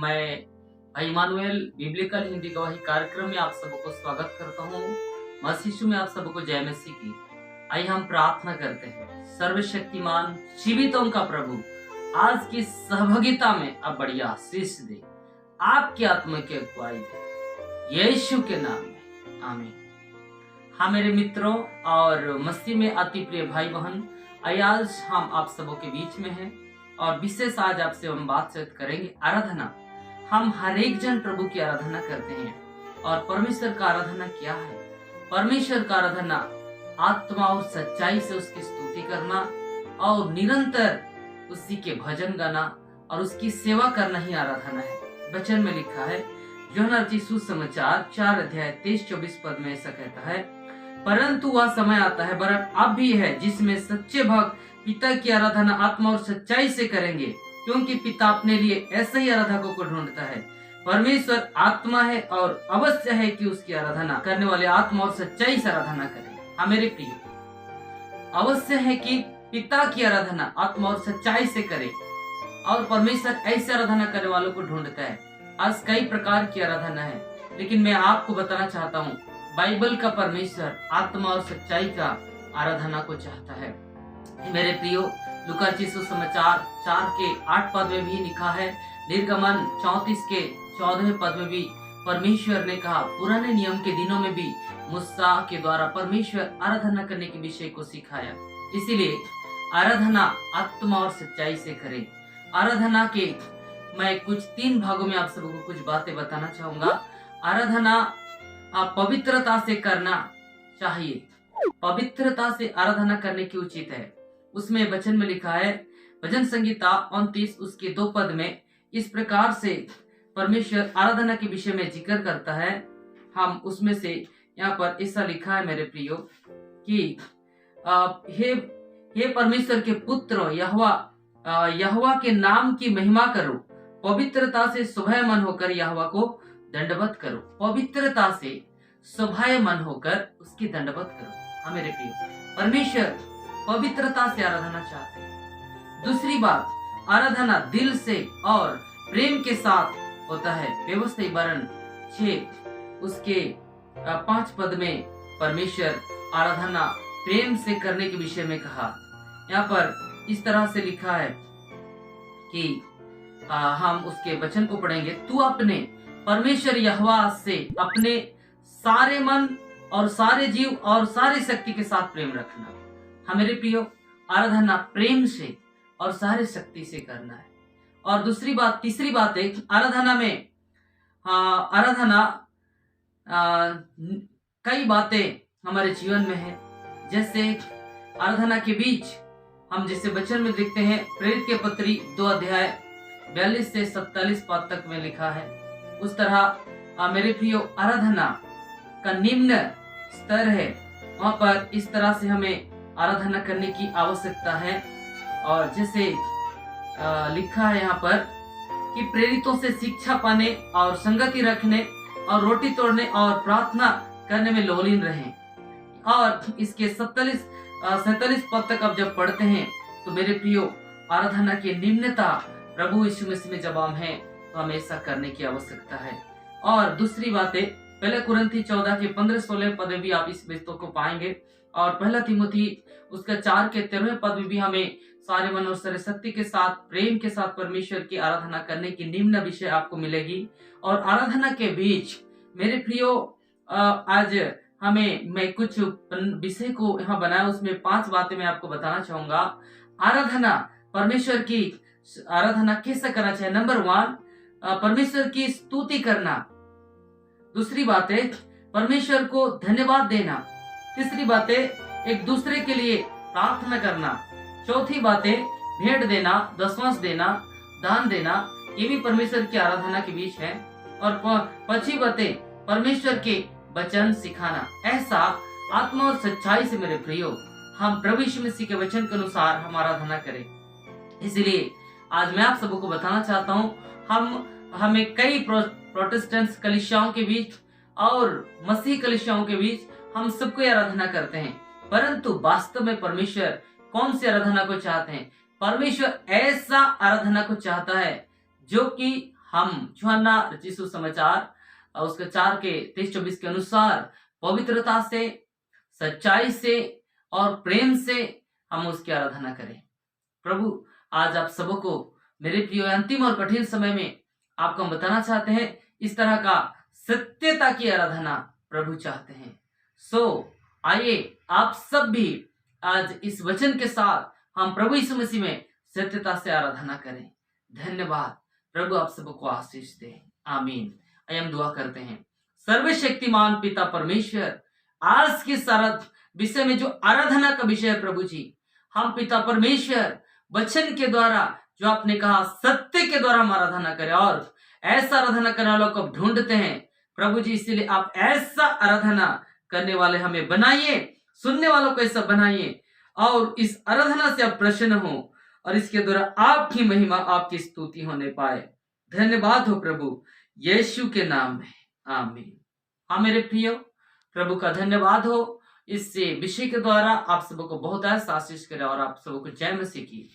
मैं भाई Emmanuel biblical Hindi गवाही कार्यक्रम में आप सबको स्वागत करता हूँ। मसीह यीशु में आप सबको जय मसीह की। आइए हम प्रार्थना करते हैं। सर्वशक्तिमान जीवितों का प्रभु, आज की सहभागिता में आप बढ़िया आशीष दे, आपकी आत्मा की अगुवाई दे, यीशु के नाम में आमीन। हाँ मेरे मित्रों और मसीह में अति प्रिय भाई बहन, आज हम आप सबों के बीच में हैं और विशेष आज आपसे हम बातचीत करेंगे आराधना। हम हर एक जन प्रभु की आराधना करते हैं और परमेश्वर का आराधना क्या है? परमेश्वर का आराधना आत्मा और सच्चाई से उसकी स्तुति करना और निरंतर उसी के भजन गाना और उसकी सेवा करना ही आराधना है। वचन में लिखा है, यूहन्ना रचित सुसमाचार 4:23-24 पद में ऐसा कहता है, परंतु वह समय आता है, वरन अब भी है, जिसमें सच्चे भक्त पिता की आराधना आत्मा और सच्चाई से करेंगे, क्योंकि पिता अपने लिए ऐसे ही आराधकों को ढूंढता है। परमेश्वर आत्मा है और अवश्य है कि उसकी आराधना करने वाले आत्मा और सच्चाई से आराधना करें। हाँ मेरे प्रिय, अवश्य है कि पिता की आराधना आत्मा और सच्चाई से करें और परमेश्वर ऐसे आराधना करने वालों को ढूंढता है। आज कई प्रकार की आराधना है, लेकिन मैं आपको बताना चाहता हूँ, बाइबल का परमेश्वर आत्मा और सच्चाई का आराधना को चाहता है। मेरे प्रियो, लूका रचित सुसमाचार 4:8 पद में भी लिखा है, निर्गमन 34:14 पद में भी परमेश्वर ने कहा, पुराने नियम के दिनों में भी मूसा के द्वारा परमेश्वर आराधना करने के विषय को सिखाया। इसीलिए आराधना आत्मा और सच्चाई से करें। आराधना के मैं कुछ 3 भागों में आप सबको कुछ बातें बताना चाहूंगा। आराधना पवित्रता से करना चाहिए, पवित्रता से आराधना करने की उचित है। उसमें वचन में लिखा है, भजन संगीता 29 उसके 2 पद में इस प्रकार से परमेश्वर आराधना के विषय में जिक्र करता है। हम उसमें से यहाँ पर ऐसा लिखा है मेरे प्रियो कि हे परमेश्वर के पुत्र यहोवा के नाम की महिमा करो, पवित्रता से स्वभय मन होकर यहोवा को दंडवत करो। पवित्रता से स्वभय मन होकर उसकी दंडवत करो। हाँ मेरे प्रियो, परमेश्वर पवित्रता से आराधना चाहते हैं। दूसरी बात, आराधना दिल से और प्रेम के साथ होता है। व्यवस्था वर्ण 6 उसके 5 पद में परमेश्वर आराधना प्रेम से करने के विषय में कहा। यहाँ पर इस तरह से लिखा है कि हम उसके वचन को पढ़ेंगे, तू अपने परमेश्वर यहोवा से अपने सारे मन और सारे जीव और सारी शक्ति के साथ प्रेम रखना। मेरे प्रियो, आराधना प्रेम से और सारे शक्ति से करना है। और तीसरी बात है, आराधना में कई बातें हमारे जीवन में है। जैसे आराधना के बीच हम जैसे वचन में देखते हैं, प्रेरित के पत्री 2:42-47 पद तक में लिखा है, उस तरह मेरे प्रियो आराधना का निम्न स्तर है। वहां पर इस तरह से हमें आराधना करने की आवश्यकता है। और जैसे लिखा है यहाँ पर कि प्रेरितों से शिक्षा पाने और संगति रखने और रोटी तोड़ने और प्रार्थना करने में लोलीन रहें। और इसके 47 पद तक अब जब पढ़ते हैं तो मेरे प्रियो, आराधना की निम्नता प्रभु यीशु मसीह में जब हम हैं तो हमें ऐसा करने की आवश्यकता है। और दूसरी बातें, 1 कुरिन्थी 14:15-16 पद में भी आप इस बातों को पाएंगे। और 1 तीमुथी उसका 4:13 पद में भी हमें सारे मन और सारे शक्ति के साथ प्रेम के साथ परमेश्वर की आराधना करने की निम्न विषय आपको मिलेगी। और आराधना के बीच मेरे प्रियो, आज मैं कुछ विषय को यहाँ बनाया, उसमें 5 बातें मैं आपको बताना चाहूंगा। आराधना, परमेश्वर की आराधना कैसे करना चाहिए। नंबर 1, परमेश्वर की स्तुति करना। दूसरी बात है, परमेश्वर को धन्यवाद देना। तीसरी बात है, एक दूसरे के लिए प्रार्थना करना। चौथी बातें, भेंट देना, दशमांश देना, दान देना। ये भी परमेश्वर की आराधना के बीच है। और 5वीं बातें, परमेश्वर के वचन सिखाना। ऐसा आत्मा और सच्चाई से मेरे प्रियो हम प्रभु यीशु मसीह के वचन के अनुसार हम आराधना करें। इसलिए आज मैं आप सबको बताना चाहता हूँ, हमें कई प्रोटेस्टेंट्स कलीसियाओं के बीच और मसीह कलीसियाओं के बीच हम सबको आराधना करते हैं, परंतु वास्तव में परमेश्वर कौन सी आराधना को चाहते हैं? परमेश्वर ऐसा आराधना को चाहता है जो कि हम यूहन्ना रचित सुसमाचार उसके 4 के 23-24 के अनुसार पवित्रता से, सच्चाई से और प्रेम से हम उसकी आराधना करें। प्रभु आज आप सबको मेरे प्रिय अंतिम और कठिन समय में आपको हम बताना चाहते हैं, इस तरह का सत्यता की आराधना प्रभु चाहते हैं। आइए आप सब भी आज इस वचन के साथ हम प्रभु यीशु मसीह में सत्यता से आराधना करें। धन्यवाद। प्रभु आप सबको आशीष दे। आमीन। आइए हम दुआ करते हैं। सर्वशक्तिमान पिता परमेश्वर, आज की सारा विषय में जो आराधना का विषय है प्रभु जी, हम पिता परमेश्वर वचन के द्वारा जो आपने कहा सत्य के द्वारा हम आराधना करें, और ऐसा आराधना करने वालों को ढूंढते हैं प्रभु जी। इसीलिए आप ऐसा आराधना करने वाले हमें बनाइए, सुनने वालों को ऐसा बनाइए, और इस आराधना से आप प्रसन्न हो और इसके द्वारा आपकी महिमा, आपकी स्तुति होने पाए। धन्यवाद हो प्रभु, यीशु के नाम में। आमीन। हाँ मेरे प्रियो, प्रभु का धन्यवाद हो। इससे विषय के द्वारा आप सबको बहुत आशीष करे और आप सबको जय मसीह की।